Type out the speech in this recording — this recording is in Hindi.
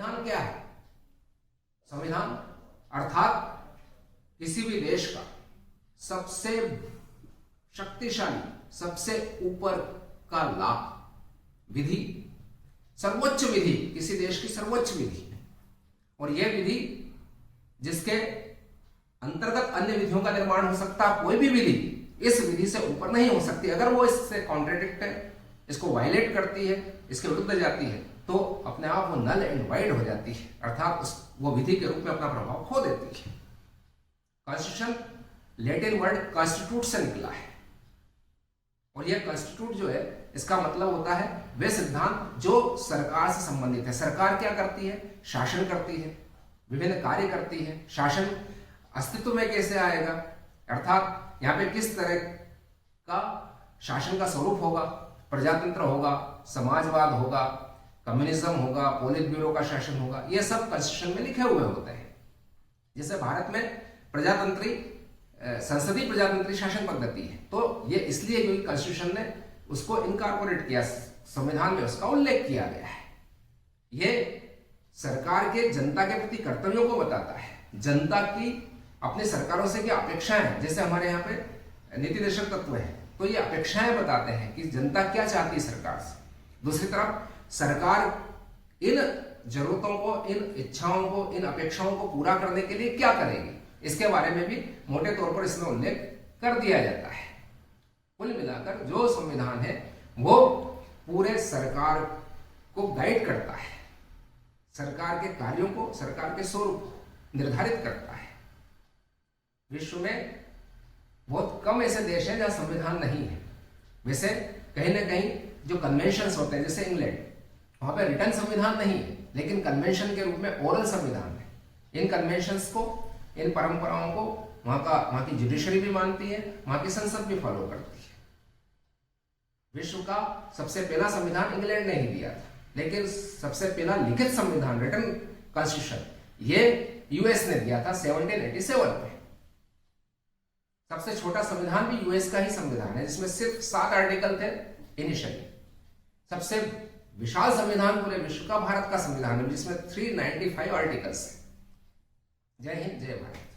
संविधान क्या है? संविधान अर्थात किसी भी देश का सबसे शक्तिशाली, सबसे ऊपर का ला, विधि, सर्वोच्च विधि, किसी देश की सर्वोच्च विधि, और यह विधि जिसके अंतर्गत अन्य विधियों का निर्माण हो सकता है, कोई भी विधि इस विधि से ऊपर नहीं हो सकती। अगर वो इससे कॉन्ट्रडिक्ट है, इसको वायलेट करती है, इसके विरुद्ध जाती है, तो अपने आप वो नल एंड वाइड हो जाती है, अर्थात वो विधि के रूप में अपना प्रभाव खो देती है। कॉन्स्टिट्यूशन लैटिन वर्ड कॉन्स्टिट्यूट से निकला है, और यह कॉन्स्टिट्यूट जो है, इसका मतलब होता है वे सिद्धांत जो सरकार से संबंधित है। सरकार क्या करती है? शासन करती है, विभिन्न कार्य करती है। शासन अस्तित्व में कैसे आएगा, अर्थात यहाँ पे किस तरह का शासन का स्वरूप होगा, प्रजातंत्र होगा, समाजवाद होगा, कम्युनिज्म होगा, पोलित ब्यूरो का शासन होगा, ये सब कॉन्स्टिट्यूशन में लिखे हुए होते हैं। जैसे भारत में प्रजातंत्री, संसदीय प्रजातंत्री शासन पद्धति है, तो ये इसलिए क्योंकि कॉन्स्टिट्यूशन ने उसको इनकॉर्पोरेट किया, संविधान में उसका उल्लेख किया गया है। ये सरकार के जनता के प्रति कर्तव्यों को बताता है। जनता की अपनी सरकारों से क्या अपेक्षाएं हैं, जैसे हमारे यहाँ पे नीति निर्देशक तत्व है, तो ये अपेक्षाएं बताते हैं कि जनता क्या चाहती है सरकार से। दूसरी तरफ सरकार इन जरूरतों को, इन इच्छाओं को, इन अपेक्षाओं को पूरा करने के लिए क्या करेगी, इसके बारे में भी मोटे तौर पर इसमें उल्लेख कर दिया जाता है। कुल मिलाकर जो संविधान है वो पूरे सरकार को गाइड करता है, सरकार के कार्यों को, सरकार के स्वरूप को निर्धारित करता है। विश्व में बहुत कम ऐसे देश हैं जहां संविधान नहीं है। वैसे कहीं ना कहीं जो कन्वेंशंस होते हैं, जैसे इंग्लैंड, वहां पे रिटर्न संविधान नहीं है, लेकिन कन्वेंशन के रूप में ओरल संविधान है। इन कन्वेंशंस को, इन परंपराओं को वहां की जुडिशरी भी मानती है, वहां की संसद भी फॉलो करती है। विश्व का सबसे पहला संविधान इंग्लैंड ने ही दिया था, लेकिन सबसे पहला लिखित संविधान, रिटन कॉन्स्टिट्यूशन, ये यूएस ने दिया था 1787 में। सबसे छोटा संविधान भी यूएस का ही संविधान है, जिसमें सिर्फ 7 आर्टिकल थे इनिशियली। सबसे विशाल संविधान पूरे विश्व का भारत का संविधान है, जिसमें 395 आर्टिकल्स है। जय हिंद, जय भारत।